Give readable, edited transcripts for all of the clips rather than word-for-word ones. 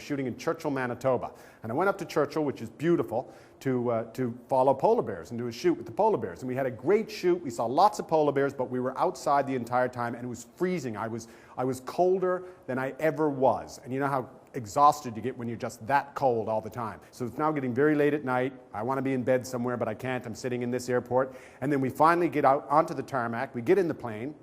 shooting in Churchill, Manitoba. And I went up to Churchill, which is beautiful, to follow polar bears and do a shoot with the polar bears. And we had a great shoot. We saw lots of polar bears, but we were outside the entire time, and it was freezing. I was colder than I ever was. And you know how exhausted you get when you're just that cold all the time. So it's now getting very late at night. I want to be in bed somewhere, but I can't. I'm sitting in this airport. And then we finally get out onto the tarmac. We get in the plane.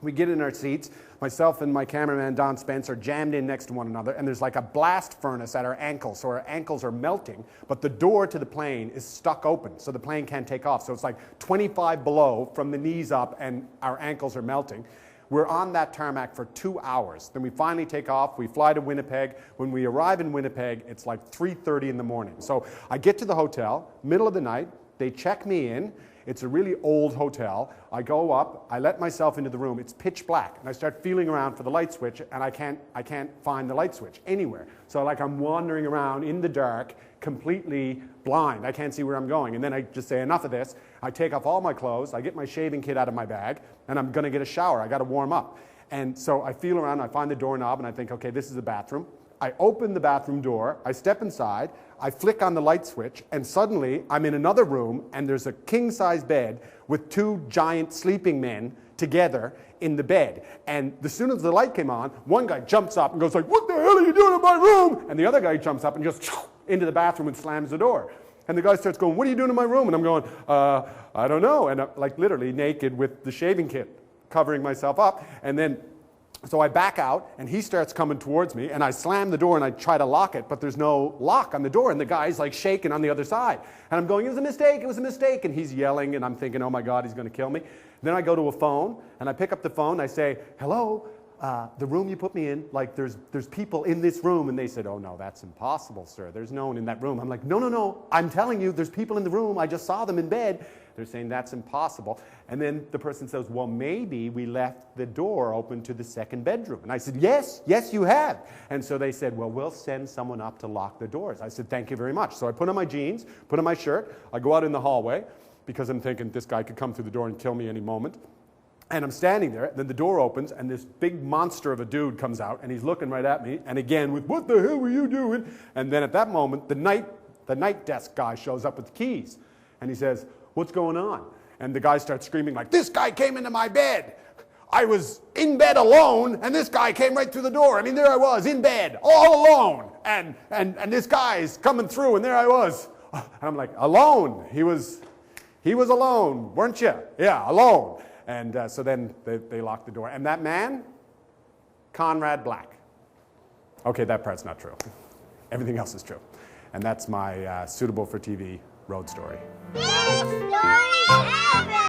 We get in our seats. Myself and my cameraman, Don Spence, are jammed in next to one another, and there's like a blast furnace at our ankles, so our ankles are melting, but the door to the plane is stuck open, so the plane can't take off. So it's like 25 below from the knees up, and our ankles are melting. We're on that tarmac for 2 hours. Then we finally take off. We fly to Winnipeg. When we arrive in Winnipeg, it's like 3:30 in the morning. So I get to the hotel, middle of the night. They check me in. It's a really old hotel. I go up, I let myself into the room. It's pitch black, and I start feeling around for the light switch, and I can't find the light switch anywhere. So like I'm wandering around in the dark, completely blind. I can't see where I'm going. And then I just say, enough of this. I take off all my clothes. I get my shaving kit out of my bag, and I'm going to get a shower. I got to warm up. And so I feel around. I find the doorknob, and I think, okay, this is the bathroom. I open the bathroom door, I step inside, I flick on the light switch, and suddenly I'm in another room, and there's a king-size bed with two giant sleeping men together in the bed. And as soon as the light came on, one guy jumps up and goes like, "What the hell are you doing in my room?" And the other guy jumps up and just into the bathroom and slams the door. And the guy starts going, "What are you doing in my room?" And I'm going, I don't know. And I'm like literally naked with the shaving kit, covering myself up. And then so I back out, and he starts coming towards me, and I slam the door, and I try to lock it, but there's no lock on the door, and the guy's like shaking on the other side. And I'm going, "It was a mistake, it was a mistake." And he's yelling, and I'm thinking, oh my God, he's going to kill me. Then I go to a phone, and I pick up the phone, I say, "Hello, the room you put me in, like there's people in this room." And they said, "Oh no, that's impossible, sir. There's no one in that room." I'm like, no, I'm telling you, there's people in the room. I just saw them in bed." They're saying that's impossible. And then the person says, "Well, maybe we left the door open to the second bedroom." And I said, yes, you have. And so they said, "Well, we'll send someone up to lock the doors." I said, "Thank you very much." So I put on my jeans, put on my shirt. I go out in the hallway because I'm thinking this guy could come through the door and kill me any moment. And I'm standing there, then the door opens, and this big monster of a dude comes out, and he's looking right at me, and again with, "What the hell were you doing?" And then at that moment, the night desk guy shows up with the keys, and he says, "What's going on?" And the guy starts screaming like, "This guy came into my bed. I was in bed alone, and this guy came right through the door. I mean, there I was, in bed, all alone, and this guy's coming through, and there I was." And I'm like, "Alone? He was alone, weren't you?" "Yeah, alone." And so then they locked the door. And that man, Conrad Black. Okay, that part's not true. Everything else is true. And that's my suitable for TV road story.